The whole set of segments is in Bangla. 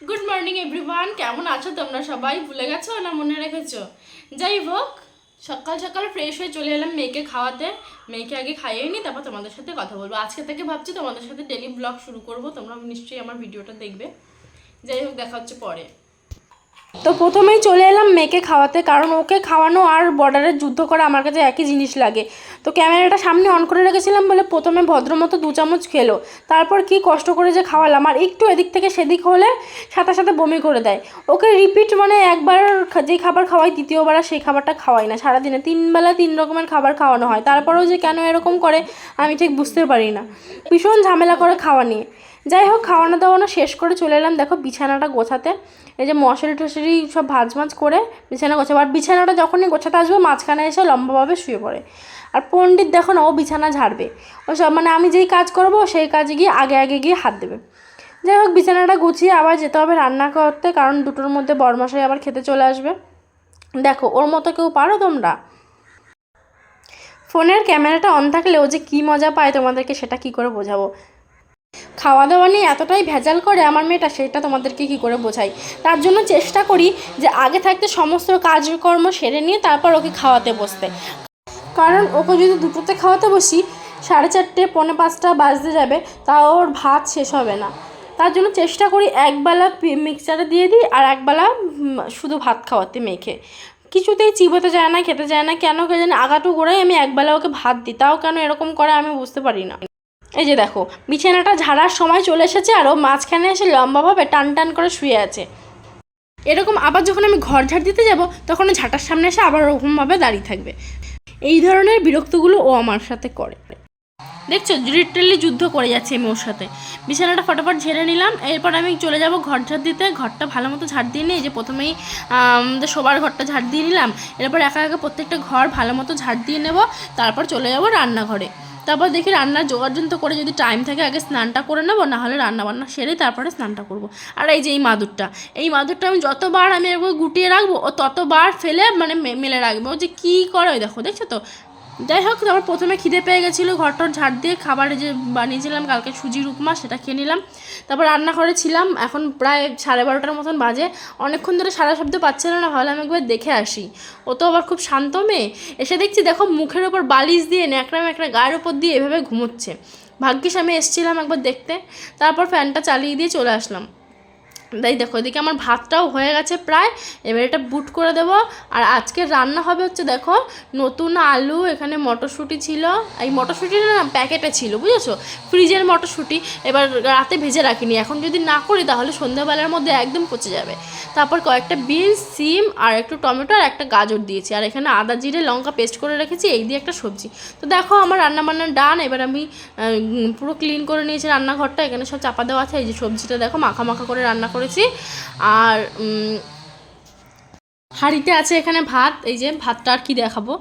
গুড মর্নিং এভরিওয়ান, কেমন আছো তোমরা? সবাই ভুলে গেছো না মনে রেখেছো? যাই হোক, সকাল সকাল ফ্রেশ হয়ে চলে এলাম মেয়েকে খাওয়াতে। মেয়েকে আগে খাইয়ে নি, তারপর তোমাদের সাথে কথা বলবো। আজকে থেকে ভাবছি তোমাদের সাথে ডেলি ব্লগ শুরু করব, তোমরা নিশ্চয়ই আমার ভিডিওটা দেখবে। যাই হোক, দেখা হচ্ছে পরে। তো প্রথমেই চলে এলাম মেয়েকে খাওয়াতে, কারণ ওকে খাওয়ানো আর বর্ডারের যুদ্ধ করা আমার কাছে একই জিনিস লাগে। তো ক্যামেরাটা সামনে অন করে রেখেছিলাম বলে প্রথমে ভদ্রমতো 2 চামচ খেলো, তারপর কি কষ্ট করে যে খাওয়ালাম, আর একটু এদিক থেকে সেদিক হলে সাথে সাথে বমি করে দেয়। ওকে রিপিট মানে একবার যে খাবার খাওয়াই দ্বিতীয়বার আর সেই খাবারটা খাওয়াই না। সারাদিনে 3 বেলা 3 রকমের খাবার খাওয়ানো হয়, তারপরেও যে কেন এরকম করে আমি ঠিক বুঝতে পারি না। ভীষণ ঝামেলা করে খাওয়া নিয়ে। যাই হোক, খাওয়ানো দাওয়ানো শেষ করে চলে এলাম দেখো বিছানাটা গোছাতে। এই যে মশারি টশারি সব ভাঁজ করে বিছানা গোছাবো, আর বিছানাটা যখনই গোছাতে আসবো মাঝখানে এসে লম্বাভাবে শুয়ে পড়ে। আর পণ্ডিত দেখো না, ও বিছানা ঝাড়বে, ও সব মানে আমি যেই কাজ করবো সেই কাজে গিয়ে আগে গিয়ে হাত দেবে। যাই হোক, বিছানাটা গুছিয়ে আবার যেতে হবে রান্না করতে, কারণ 2টোর মধ্যে বরমশাই আবার খেতে চলে আসবে। দেখো ওর মতো কেউ পারো তোমরা? ফোনের ক্যামেরাটা অন থাকলে ও যে কী মজা পায় তোমাদেরকে সেটা কি করে বোঝাবো। খাওয়া দাওয়া নিয়ে এতটাই ভেজাল করে আমার মেয়েটা, সেটা তোমাদেরকে কি করে বোঝাই। তার জন্য চেষ্টা করি যে আগে থাকতে সমস্ত কাজকর্ম সেরে নিয়ে তারপর ওকে খাওয়াতে বসতে, কারণ ওকে যদি 2টোতে খাওয়াতে বসি 4:30 4:45 বাজতে যাবে, তা ওর ভাত শেষ হবে না। তার জন্য চেষ্টা করি একবেলা মিক্সচারে দিয়ে দিই আর একবেলা শুধু ভাত খাওয়াতে মেখে। কিছুতেই চিবোতে যায় না, খেতে যায় না, কেন কে জানি আগাটু গোড়াই আমি একবেলা ওকে ভাত দিই, তাও কেন এরকম করে আমি বুঝতে পারি না। এই যে দেখো বিছানাটা ঝাড়ার সময় চলে এসেছে আর ও মাঝখানে এসে লম্বাভাবে টান করে শুয়ে আছে। এরকম আবার যখন আমি ঘর ঝাড় দিতে যাব তখন ঝাঁটার সামনে এসে আবার ওরকমভাবে দাঁড়িয়ে থাকবে। এই ধরনের বিরক্তগুলো ও আমার সাথে করে। দেখছো লিটারালি যুদ্ধ করে যাচ্ছে আমি ওর সাথে। বিছানাটা ফটাফট ঝেড়ে নিলাম, এরপর আমি চলে যাব ঘর ঝাড় দিতে। ঘরটা ভালো মতো ঝাড় দিয়ে নিই, যে প্রথমেই শোবার ঘরটা ঝাড় দিয়ে নিলাম, এরপর একা প্রত্যেকটা ঘর ভালো মতো ঝাড় দিয়ে নেব, তারপর চলে যাব রান্নাঘরে। তারপর দেখি রান্নার জোগাড়যন্ত্র করে যদি টাইম থাকে আগে স্নানটা করে নেবো, নাহলে রান্নাবান্না সেরে তারপরে স্নানটা করবো। আর এই যে এই মাদুরটা আমি যতবার আমি একবার গুটিয়ে রাখবো ও ততবার ফেলে মানে মেলে রাখবো। ও যে কী করে ওই দেখো তো। যাই হোক, তারপর প্রথমে খিদে পেয়ে গেছিলো, ঘরটর ঝাড় দিয়ে খাবার যে বানিয়েছিলাম কালকে সুজির উপমা সেটা খেয়ে নিলাম। তারপর রান্নাঘরে ছিলাম, এখন প্রায় 12:30 মতন বাজে। অনেকক্ষণ ধরে সারা শব্দ পাচ্ছিল না, ভাবলাম একবার দেখে আসি। ও তো আবার খুব শান্ত মেয়ে। এসে দেখছি দেখো মুখের ওপর বালিশ দিয়ে ন্যাকড়া গায়ের ওপর দিয়ে এভাবে ঘুমোচ্ছে। ভাগ্যিস আমি এসেছিলাম একবার দেখতে, তারপর ফ্যানটা চালিয়ে দিয়ে চলে আসলাম। তাই দেখো এদিকে আমার ভাতটাও হয়ে গেছে প্রায়, এবার এটা বুট করে দেবো। আর আজকে রান্না হবে হচ্ছে দেখো নতুন আলু, এখানে মটরশুঁটি ছিল, এই মটরশুঁটিটা না প্যাকেটে ছিল বুঝেছো, ফ্রিজের মটরশুঁটি। এবার রাতে ভেজে রাখিনি, এখন যদি না করি তাহলে সন্ধ্যাবেলার মধ্যে একদম পচে যাবে। তারপর কয়েকটা বিনস, সিম আর একটু টমেটো আর একটা গাজর দিয়েছি, আর এখানে আদা জিরে লঙ্কা পেস্ট করে রেখেছি, এই দিয়ে একটা সবজি। তো দেখো আমার রান্নাবান্না ডান। এবার আমি পুরো ক্লিন করে নিয়েছি রান্নাঘরটা, এখানে সব চাপা দেওয়া আছে। এই যে সবজিটা দেখো মাখা করে রান্না করেছি। আর হাঁড়িতে আছে এখানে ভাত, এই যে ভাতটা আর কি দেখাবো।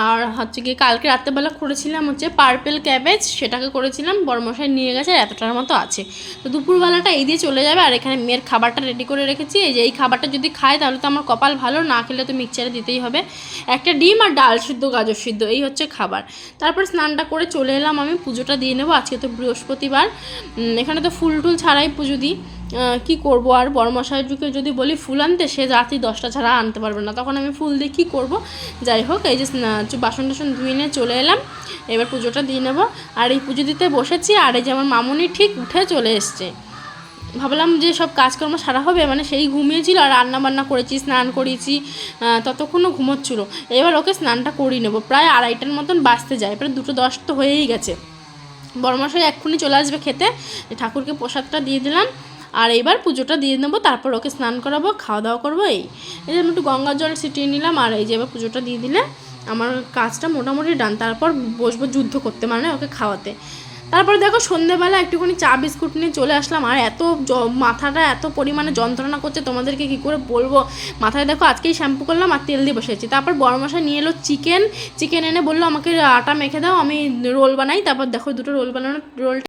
আর হচ্ছে কি কালকে রাত্রেবেলা করেছিলাম হচ্ছে পার্পেল ক্যাবেজ, সেটাকে করেছিলাম, বড়মশাই নিয়ে গেছে, এতটার মতো আছে। তো দুপুরবেলাটা এই দিয়ে চলে যাবে। আর এখানে মেয়ের খাবারটা রেডি করে রেখেছি, এই যে এই খাবারটা যদি খায় তাহলে তো আমার কপাল ভালো, না খেলে তো মিক্সচারে দিতেই হবে। একটা ডিম আর ডাল সিদ্ধ গাজর সিদ্ধ, এই হচ্ছে খাবার। তারপর স্নানটা করে চলে এলাম, আমি পুজোটা দিয়ে নেবো। আজকে তো বৃহস্পতিবার, এখানে তো ফুল টুল ছাড়াই পুজো দিই। কী করবো আর, বড়মশাইকে যদি বলি ফুল আনতে, সে রাত্রি 10টা ছাড়া আনতে পারবে না, তখন আমি ফুল দিয়ে কী করবো। যাই হোক, এই যে বাসন টাসন ধুয়ে নিয়ে চলে এলাম, এবার পুজোটা দিয়ে নেবো। আর এই পুজো দিতে বসেছি, আর এই যে আমার মামুনি ঠিক উঠে চলে এসছে। ভাবলাম যে সব কাজকর্ম সারা হবে, মানে সেই ঘুমিয়েছিল আর রান্নাবান্না করেছি, স্নান করিয়েছি, ততক্ষণও ঘুমোচ্ছিল। এবার ওকে স্নানটা করিয়ে নেবো, প্রায় 2:30টার মতন বাজতে যায়, প্রায় 2:10 তো হয়েই গেছে। বড়মশাই এক্ষুনি চলে আসবে খেতে, ঠাকুরকে প্রসাদটা দিয়ে দিলাম। আর এবার পুজোটা দিয়ে নেবো, তারপর ওকে স্নান করাবো, খাওয়া দাওয়া করবো। এই যে আমি একটু গঙ্গার জল ছিটিয়ে নিলাম, আর এই যে এবার পুজোটা দিয়ে দিলে আমার কাজটা মোটামুটি ডান। তারপর বসবো যুদ্ধ করতে, মানে ওকে খাওয়াতে। তারপর দেখো সন্ধ্যেবেলা একটুখানি চা বিস্কুট নিয়ে চলে আসলাম, আর এত মাথাটা এত পরিমাণে যন্ত্রণা করছে তোমাদেরকে কী করে বলবো। মাথায় দেখো আজকেই শ্যাম্পু করলাম আর তেল দিয়ে বসেছি। তারপর বড়মশাই নিয়ে এলো চিকেন এনে বললো আমাকে আটা মেখে দাও, আমি রোল বানাই। তারপর দেখো 2টো রোল বানানো, রোল